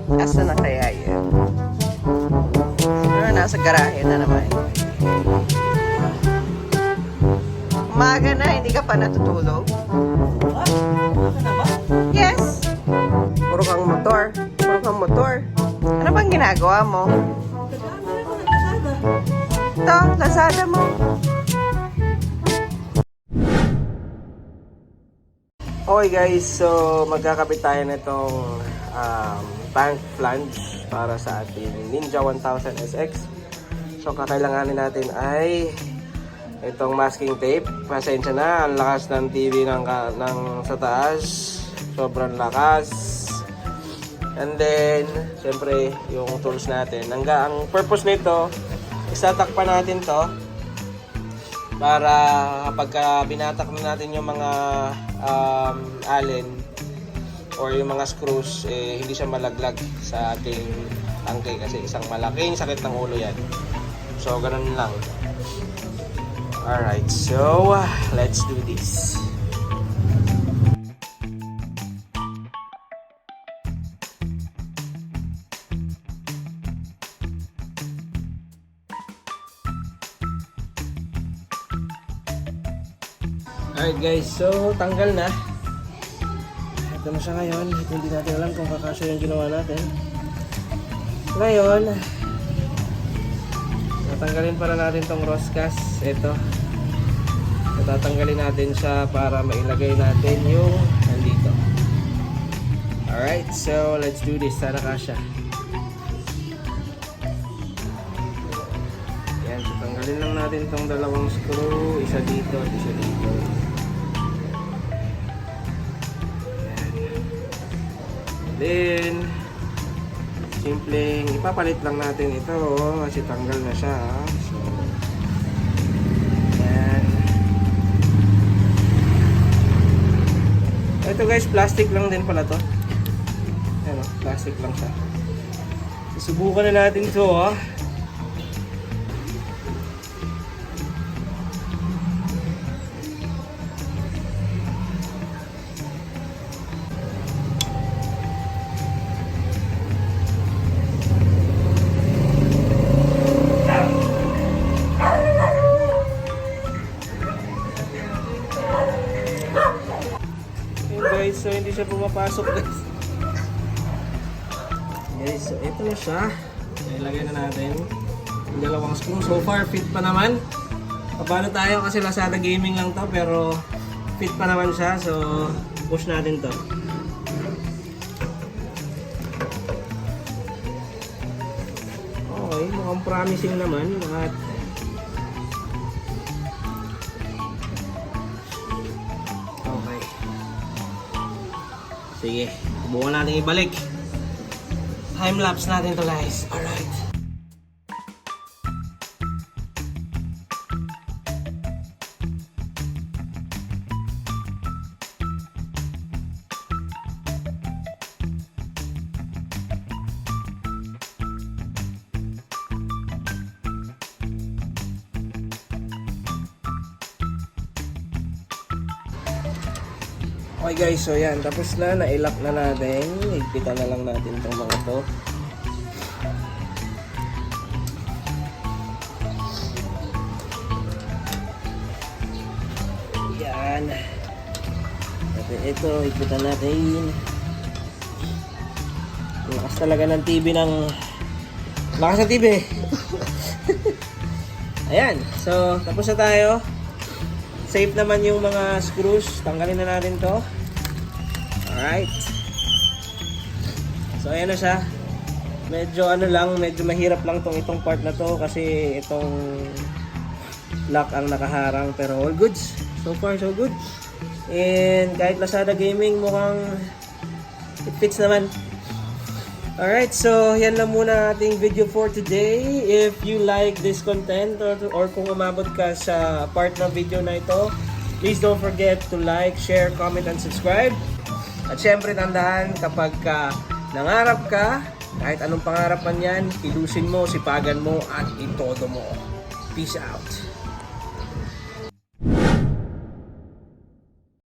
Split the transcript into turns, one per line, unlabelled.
Asa na kaya yan? Siguro nasa garahe na naman. Umaga na, hindi ka pa natutulog? Yes! Puro kang motor. Puro kang motor. Ano bang ginagawa mo? Ito, Lazada mo. Okay guys, so magkakabit tayo na itong tank flange para sa ating Ninja 1000 SX. So kakailanganin natin ay itong masking tape. Pasensya na, ang lakas ng TV ng sa taas. Sobrang lakas. And then, syempre, yung tools natin. Ang purpose nito, isatakpan natin to para kapag binatak na natin yung mga allen or yung mga screws, hindi siya malaglag sa ating tangke kasi isang malaking sakit ng ulo yan. So, ganun lang. Alright, so let's do this. Alright guys, so tanggal na. Ito na siya ngayon. Hindi natin alam kung kakasya yung ginawa natin. Ngayon, natanggalin para natin tong roscas. Ito. Tatanggalin natin siya para mailagay natin yung nandito. Alright, so let's do this. Sana kasya. Yan, tatanggalin lang natin tong dalawang screw. Isa dito at isa dito. Then, simpleng ipapalit lang natin ito kasi tanggal na siya. So, yan. Ito guys, plastic lang din pala to. Ayan o, plastic lang siya. Susubukan na natin ito ha. Guys, so hindi siya pumapasok guys. Guys, so ito na siya. Ilagay na natin yung dalawang screw. So far, fit pa naman. Paano tayo kasi Lazada gaming lang to, pero fit pa naman siya. So push natin to. Okay, mukhang promising naman. At sige, subukan natin ibalik. Time-lapse natin to guys. Alright. Okay guys, so yan, tapos na, na-lock na natin. Higpitan na lang natin itong mga to. Yan. At ito, higpitan natin. Lakas talaga ng TV ng... Lakas ng TV! Ayan, so tapos na tayo. Safe naman yung mga screws. Tanggalin na natin to. Alright. So ayan na siya. Medyo ano lang, medyo mahirap lang itong part na to kasi itong lock ang nakaharang, pero all goods. So far so good. And kahit Lazada gaming, mukhang it fits naman. Alright, so yan lang muna ating video for today. If you like this content or kung umabot ka sa part ng video na ito, please don't forget to like, share, comment, and subscribe. At syempre tandaan, kapag nangarap ka, kahit anong pangarap man yan, kilusin mo, sipagan mo, at itodo mo. Peace out.